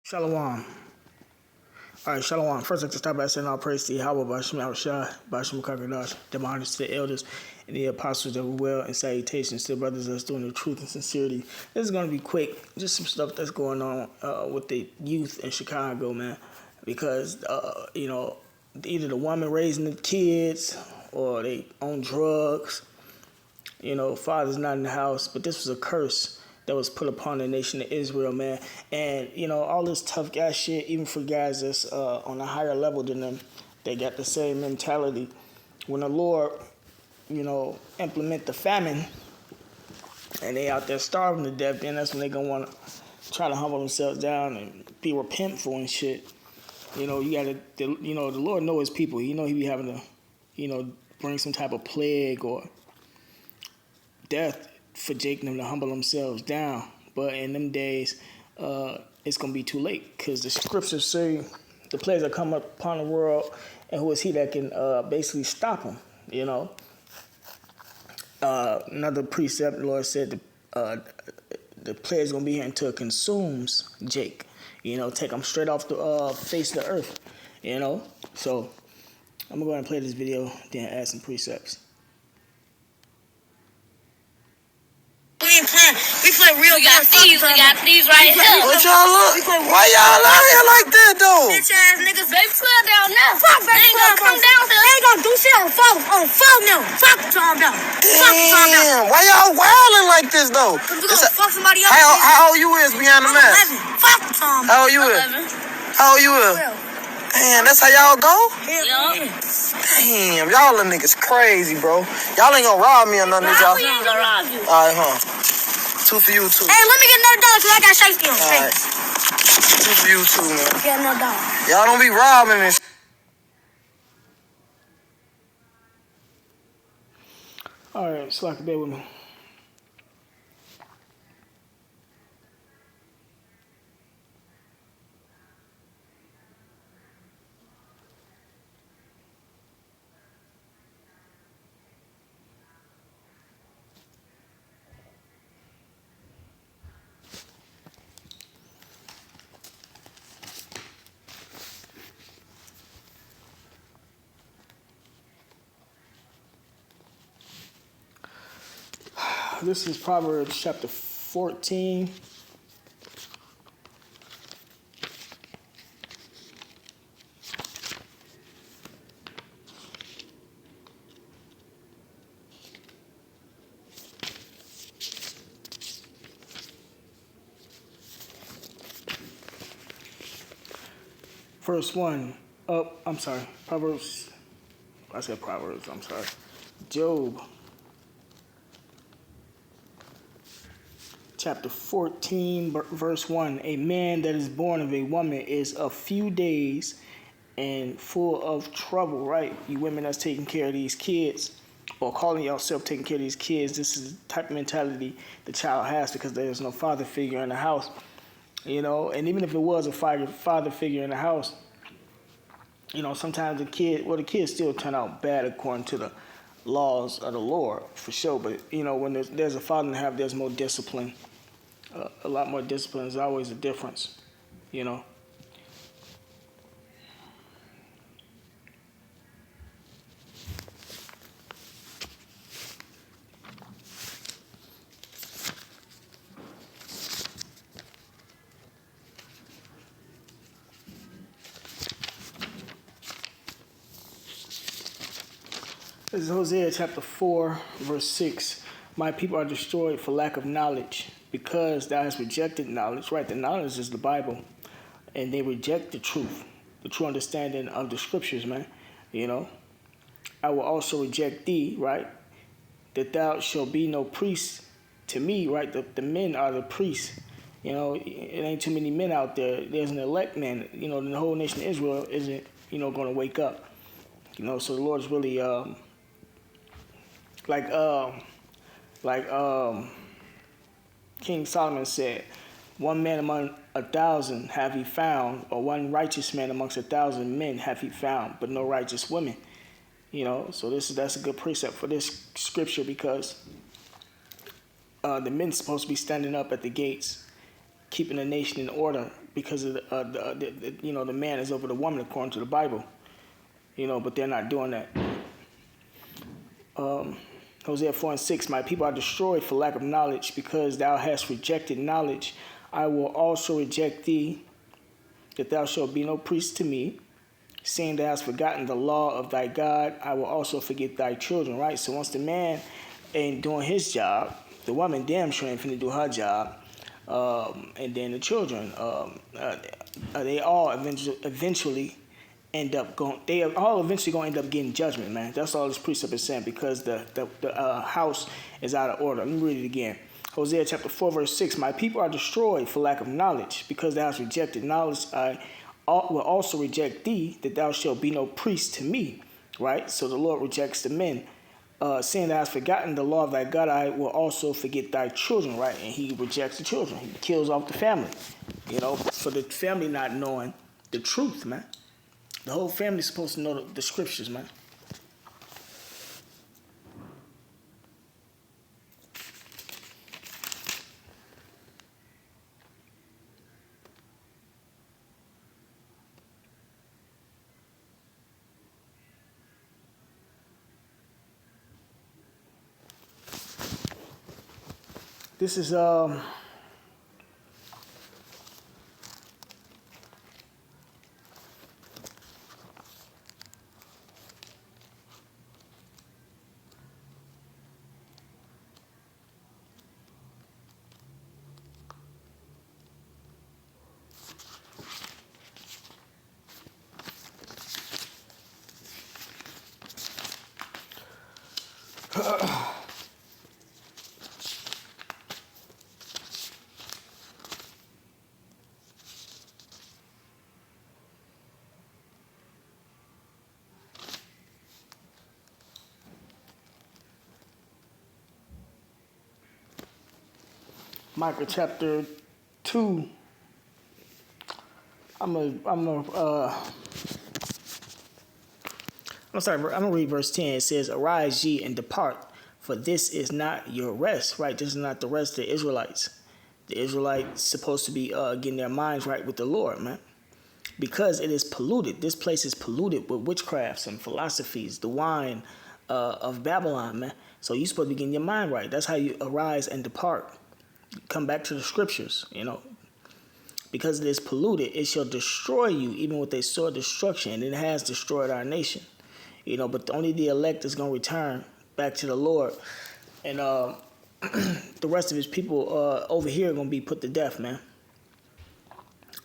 Shalom. All right, Shalom. First, I'd like to start by saying all praise to Yahweh, Bashim Al-Shah, Bashim Kakadash, the honors to the elders and the apostles that were well, and salutations to the brothers that's doing the truth and sincerity. This is going to be quick, just some stuff that's going on with the youth in Chicago, man, because, either the woman raising the kids or they on drugs, father's not in the house, but this was a curse that was put upon the nation of Israel, man. And, all this tough guy shit, even for guys that's on a higher level than them, they got the same mentality. When the Lord, implement the famine and they out there starving to death, then that's when they going to want to try to humble themselves down and be repentful and shit. You got to, the Lord know his people. He be having to, bring some type of plague or death for Jake and them to humble themselves down. But in them days, it's going to be too late, because the scriptures say the plagues that come upon the world, and who is he that can basically stop them, Another precept, the Lord said the plague's going to be here until it consumes Jake, take him straight off the face of the earth, So I'm going to go ahead and play this video, then add some precepts. We play real good. We got these right here. What y'all look? Why y'all out here like that though? Bitch ass niggas. Baby club down now. Fuck baby club. Come down here. They ain't gonna do shit on phone now. Fuck you talking about. Damn, why y'all wilding like this though? Cause we gonna fuck somebody else. How old you is behind the mask? 11. Fuck you talking about. How old you is? 11. How old you is? 12. Damn, that's how y'all go? Yeah. Damn, y'all little niggas crazy, bro. Y'all ain't gonna rob me or nothing, y'all. We ain't gonna rob you. Alright, Two for you too. Hey, let me get another dollar because I got safety on. Alright. Two for you too, man. Get another dollar. Y'all don't be robbing this. All right, so bear with me. This is Proverbs chapter 14. Verse 1. Proverbs. I said Proverbs, I'm sorry. Job. Chapter 14, verse 1. A man that is born of a woman is a few days and full of trouble, right? You women that's taking care of these kids, or calling yourself taking care of these kids, this is the type of mentality the child has because there's no father figure in the house, And even if it was a father figure in the house, sometimes the kids still turn out bad according to the laws of the Lord, for sure. But, when there's a father in the house, there's more discipline. A lot more discipline is always a difference, This is Hosea chapter 4, verse 6. My people are destroyed for lack of knowledge, because thou hast rejected knowledge. Right, the knowledge is the Bible. And they reject the truth, the true understanding of the scriptures, man. I will also reject thee, right? That thou shalt be no priest to me, right? The men are the priests. It ain't too many men out there. There's an elect man. The whole nation of Israel isn't, going to wake up. So the Lord's really, King Solomon said, one man among 1,000 have he found, or one righteous man amongst 1,000 men have he found, but no righteous women. So that's a good precept for this scripture, because the men supposed to be standing up at the gates, keeping the nation in order, because of the man is over the woman according to the Bible. But they're not doing that. Hosea 4:6, my people are destroyed for lack of knowledge, because thou hast rejected knowledge. I will also reject thee, that thou shalt be no priest to me. Seeing thou hast forgotten the law of thy God, I will also forget thy children, right? So once the man ain't doing his job, the woman damn sure ain't finna do her job. And then the children, they all eventually end up going. They are all eventually going to end up getting judgment, man. That's all this precept is saying, because the house is out of order. Let me read it again. Hosea chapter 4, verse 6. My people are destroyed for lack of knowledge, because thou hast rejected knowledge. I will also reject thee, that thou shalt be no priest to me. Right? So the Lord rejects the men. Saying thou hast forgotten the law of thy God, I will also forget thy children, right? And he rejects the children. He kills off the family, for the family not knowing the truth, man. The whole family is supposed to know the scriptures, man. This is Micah chapter 2. I'm gonna read verse 10. It says, arise ye and depart, for this is not your rest, right? This is not the rest of the Israelites. The Israelites supposed to be getting their minds right with the Lord, man. Because it is polluted. This place is polluted with witchcrafts and philosophies, the wine of Babylon, man. So you're supposed to be getting your mind right. That's how you arise and depart. Come back to the scriptures, Because it is polluted, it shall destroy you, even with a sore destruction. And it has destroyed our nation, But only the elect is going to return back to the Lord. And the rest of his people over here are going to be put to death, man.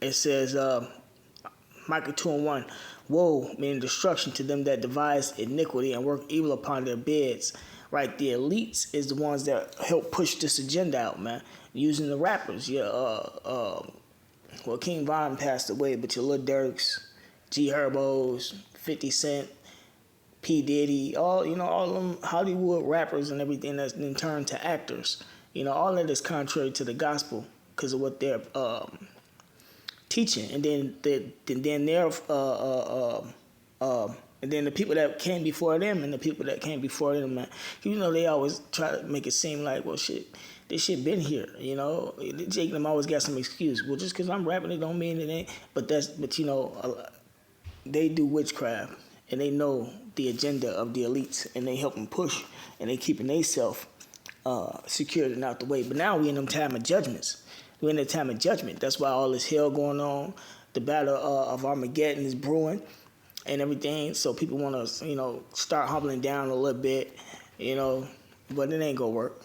It says, Micah 2:1, woe, meaning destruction, to them that devise iniquity and work evil upon their beds. Right, the elites is the ones that help push this agenda out, man. Using the rappers, well, King Von passed away, but your Lil Durks, G Herbos, 50 Cent, P Diddy, all them Hollywood rappers and everything that's been turned to actors. All that is contrary to the gospel because of what they're teaching, and then and then the people that came before them and the people that came before them, man, they always try to make it seem like, well, shit, this shit been here, Jake and them always got some excuse. Well, just because I'm rapping, it don't mean it ain't. But they do witchcraft, and they know the agenda of the elites, and they help them push, and they keeping themselves secured and out the way. But now we in them time of judgments. We're in the time of judgment. That's why all this hell going on. The battle of Armageddon is brewing and everything. So people want to, start humbling down a little bit, but it ain't going to work.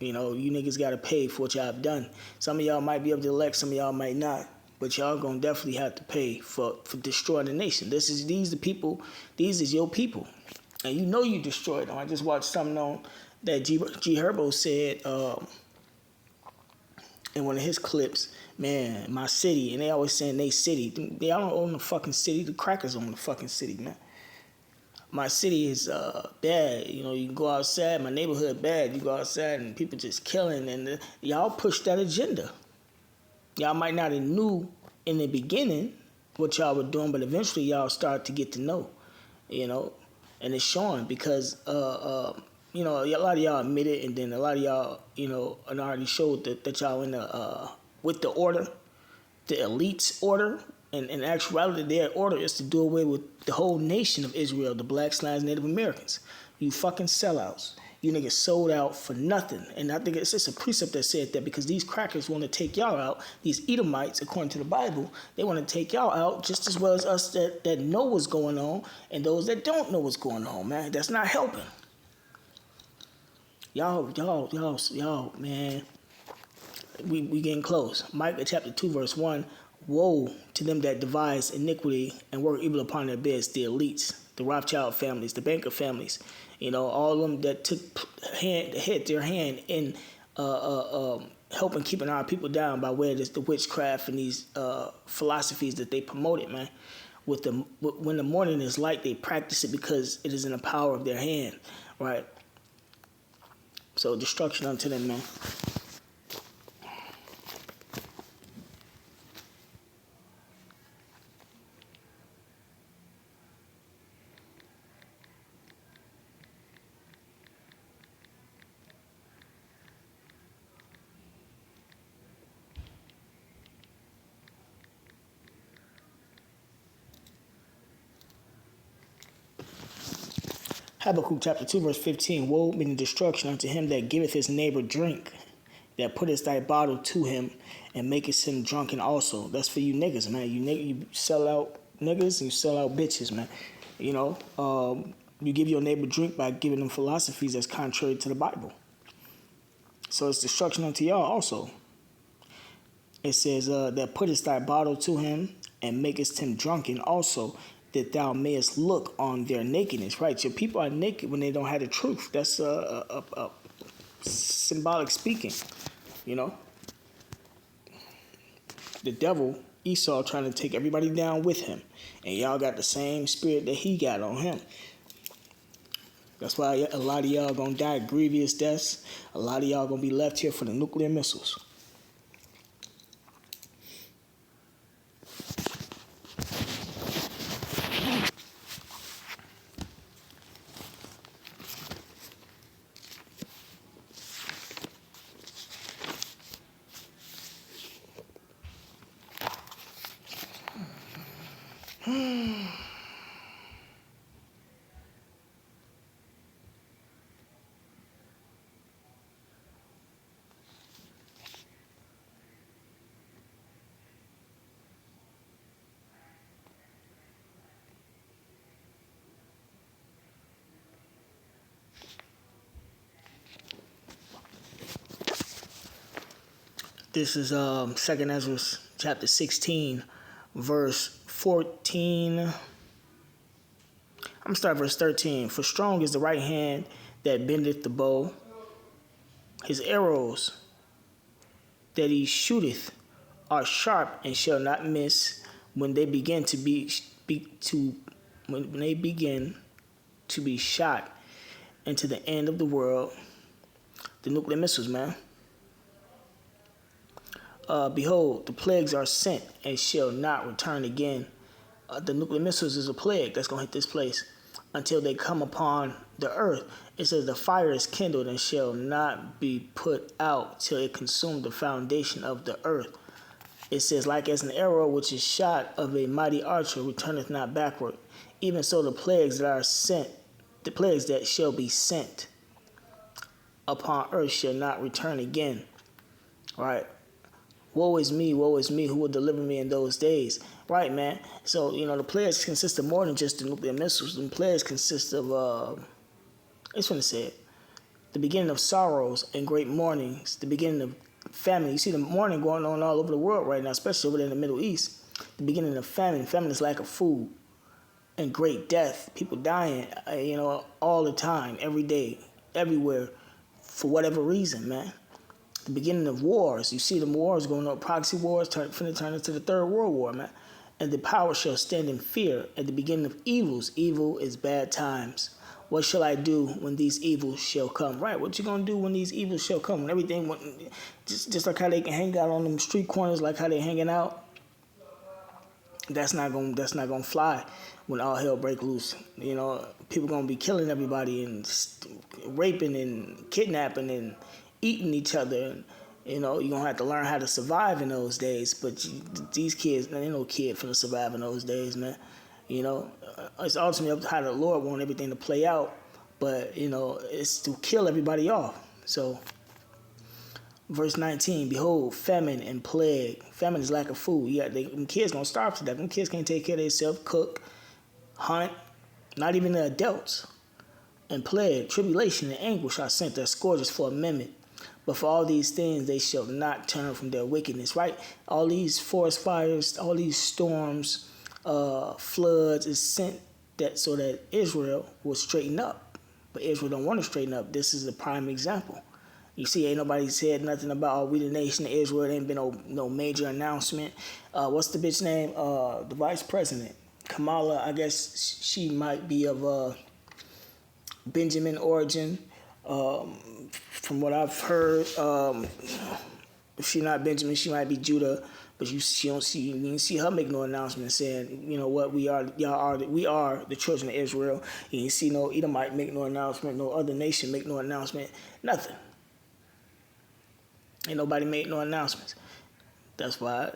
You niggas got to pay for what y'all have done. Some of y'all might be able to elect, some of y'all might not. But y'all going to definitely have to pay for destroying the nation. These is your people. And you destroyed them. I just watched something on that G Herbo said in one of his clips, man, my city, and they always saying they city. They don't own the fucking city. The crackers own the fucking city, man. My city is bad. You can go outside. My neighborhood bad. You go outside and people just killing. And y'all push that agenda. Y'all might not have knew in the beginning what y'all were doing, but eventually y'all start to get to know, and it's showing because, a lot of y'all admit it, and then a lot of y'all, and already showed that y'all in the with the order, the elites' order. And in actuality, their order is to do away with the whole nation of Israel, the blacks, Lions, Native Americans. You fucking sellouts. You niggas sold out for nothing. And I think it's just a precept that said that because these crackers want to take y'all out, these Edomites, according to the Bible, they want to take y'all out just as well as us that know what's going on and those that don't know what's going on, man. That's not helping. Y'all, man. We getting close. Micah chapter 2, verse 1. Woe to them that devise iniquity and work evil upon their beds, the elites, the Rothschild families, the banker families, all of them that had their hand in helping keeping our people down by way of the witchcraft and these philosophies that they promoted, man. When the morning is light, they practice it because it is in the power of their hand, right? So destruction unto them, man. Habakkuk chapter 2, verse 15. Woe meaning destruction unto him that giveth his neighbor drink, that putteth thy bottle to him, and maketh him drunken also. That's for you niggas, man. You sell out niggas and you sell out bitches, man. You give your neighbor drink by giving them philosophies that's contrary to the Bible. So it's destruction unto y'all also. It says, that puttest thy bottle to him, and makest him drunken also, that thou mayest look on their nakedness, right? Your people are naked when they don't have the truth. That's symbolic speaking, The devil, Esau, trying to take everybody down with him. And y'all got the same spirit that he got on him. That's why a lot of y'all gonna die grievous deaths. A lot of y'all gonna be left here for the nuclear missiles. This is 2nd Ezra chapter 16, verse 14. I'm going to start verse 13. For strong is the right hand that bendeth the bow. His arrows that he shooteth are sharp and shall not miss when they begin to be shot into the end of the world. The nuclear missiles, man. Behold, the plagues are sent and shall not return again. The nuclear missiles is a plague that's going to hit this place until they come upon the earth. It says the fire is kindled and shall not be put out till it consume the foundation of the earth. It says, like as an arrow which is shot of a mighty archer returneth not backward, even so the plagues that are sent, the plagues that shall be sent upon earth shall not return again. Right? Woe is me, who will deliver me in those days. Right, man? So, the plagues consist of more than just the nuclear missiles. The plagues consist of, it's going to say it, the beginning of sorrows and great mournings, the beginning of famine. You see the mourning going on all over the world right now, especially over there in the Middle East. The beginning of famine. Famine is lack of food and great death. People dying, all the time, every day, everywhere, for whatever reason, man. The beginning of wars. You see the wars going on, proxy wars, finna turn into the Third World War, man. And the power shall stand in fear at the beginning of evils. Evil is bad times. What shall I do when these evils shall come? Right, what you gonna do when these evils shall come? When everything, just like how they can hang out on them street corners, like how they hanging out. That's not gonna fly when all hell break loose. People gonna be killing everybody and raping and kidnapping and eating each other, You know, you're going to have to learn how to survive in those days. But these kids, man, ain't no kid finna survive in those days, man. You know, it's ultimately up to how the Lord want everything to play out. But, you know, it's to kill everybody off. So, verse 19, behold, famine and plague. Famine is lack of food. Them kids going to starve to death. Them kids can't take care of themselves, cook, hunt, not even the adults. And plague, tribulation, and anguish are sent as scourges for a minute. But for all these things, they shall not turn from their wickedness, right? All these forest fires, all these storms, floods is sent so that Israel will straighten up. But Israel don't want to straighten up. This is a prime example. You see, ain't nobody said nothing about, we the nation of Israel. There ain't been no major announcement. What's the bitch name? The vice president, Kamala. I guess she might be of Benjamin origin. From what I've heard, if she's not Benjamin, she might be Judah. But you didn't see her make no announcement saying, you know what, we are the children of Israel. You didn't see no Edomite make no announcement, no other nation make no announcement, nothing. Ain't nobody made no announcements. That's why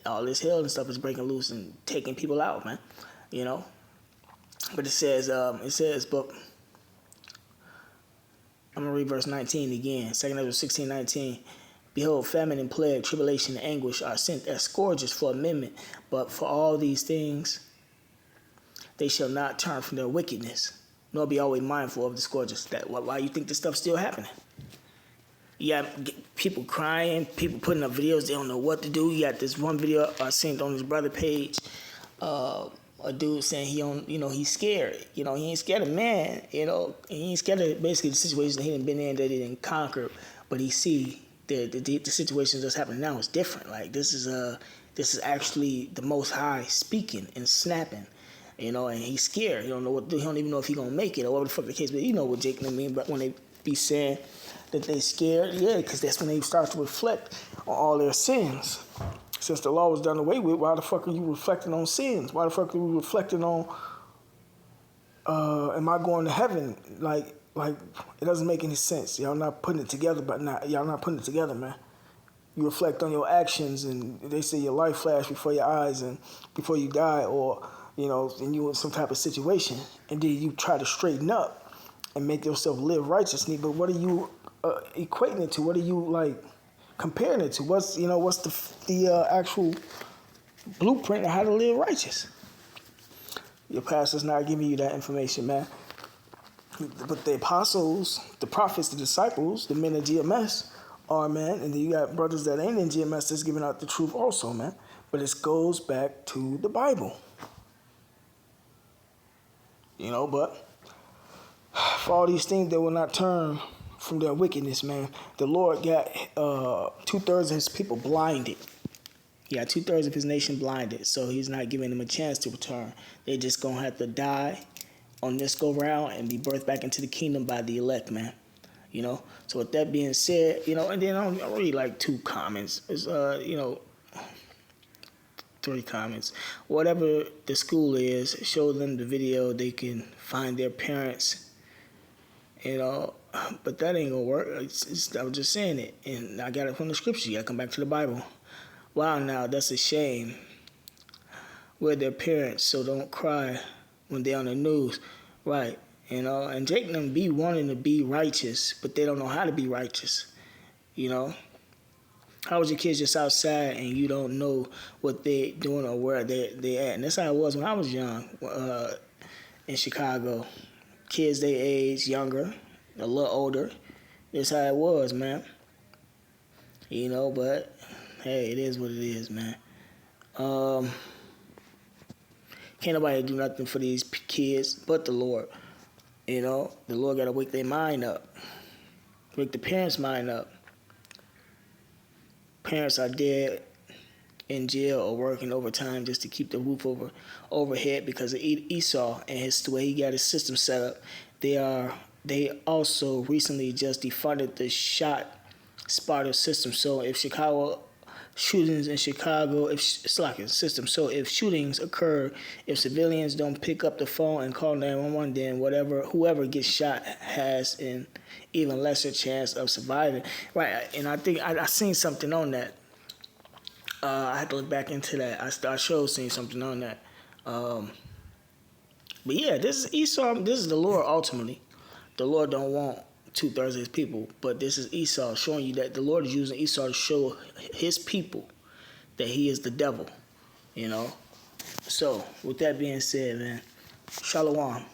all this hell and stuff is breaking loose and taking people out, man. You know. But it says, but I'm going to read verse 19 again. 2 Ezra 16:19. Behold, famine and plague, tribulation and anguish are sent as scourges for a minute, but for all these things they shall not turn from their wickedness, nor be always mindful of the scourges. Why you think this stuff's still happening? You got people crying, people putting up videos, they don't know what to do. You got this one video I seen on his brother page, a dude saying he's scared. You know, he ain't scared of man, you know, he ain't scared of basically the situation that he done been in, that he didn't conquer, but he see the situations that's happening now is different. Like this is actually the Most High speaking and snapping, you know, and he's scared. He don't even know if he's gonna make it or whatever the fuck the case. But you know what Jake and I mean. But when they be saying that they scared, yeah, because that's when they start to reflect on all their sins. Since the law was done away with, why the fuck are you reflecting on sins? Why the fuck are you reflecting on? Am I going to heaven? Like it doesn't make any sense. Y'all not putting it together, y'all not putting it together, man. You reflect on your actions, and they say your life flashed before your eyes, and before you die, or you know, and you in some type of situation, and then you try to straighten up and make yourself live righteously. But what are you equating it to? What are you like comparing it to? What's the actual blueprint of how to live righteous? Your pastor's not giving you that information, man. But the apostles, the prophets, the disciples, the men of GMS are, man. And then you got brothers that ain't in GMS that's giving out the truth also, man. But it goes back to the Bible. You know, but for all these things, they will not turn from their wickedness, man. The Lord got 2/3 of his people blinded. He got 2/3 of his nation blinded. So he's not giving them a chance to return. They're just going to have to die on this go round and be birthed back into the kingdom by the elect, man. You know, so with that being said, you know, and then I'll read like 2 comments. It's, 3 comments. Whatever the school is, show them the video. They can find their parents, you know, but that ain't gonna work. I was just saying it, and I got it from the scripture. You gotta come back to the Bible. Wow, now that's a shame. We're their parents, so don't cry when they're on the news, right? You know, and Jake and them be wanting to be righteous, but they don't know how to be righteous, you know. How was your kids just outside and you don't know what they doing or where they at? And that's how it was when I was young in Chicago. Kids they age, younger, a little older. That's how it was, man. You know, but hey, it is what it is, man. Can't nobody do nothing for these kids but the Lord. You know, the Lord got to wake their mind up. Wake the parents' mind up. Parents are dead in jail or working overtime just to keep the roof overhead because of Esau and the way he got his system set up. They also recently just defunded the SHOT spotter system. So if Chicago shootings in Chicago, it's like a system. So if shootings occur, if civilians don't pick up the phone and call 911, then whoever gets shot has an even lesser chance of surviving. Right, and I think I seen something on that. I had to look back into that. I showed seen something on that. But yeah, this is Esau. This is the Lord ultimately. The Lord don't want 2/3 of his people, but this is Esau showing you that the Lord is using Esau to show his people that he is the devil. You know. So with that being said, man, Shalom.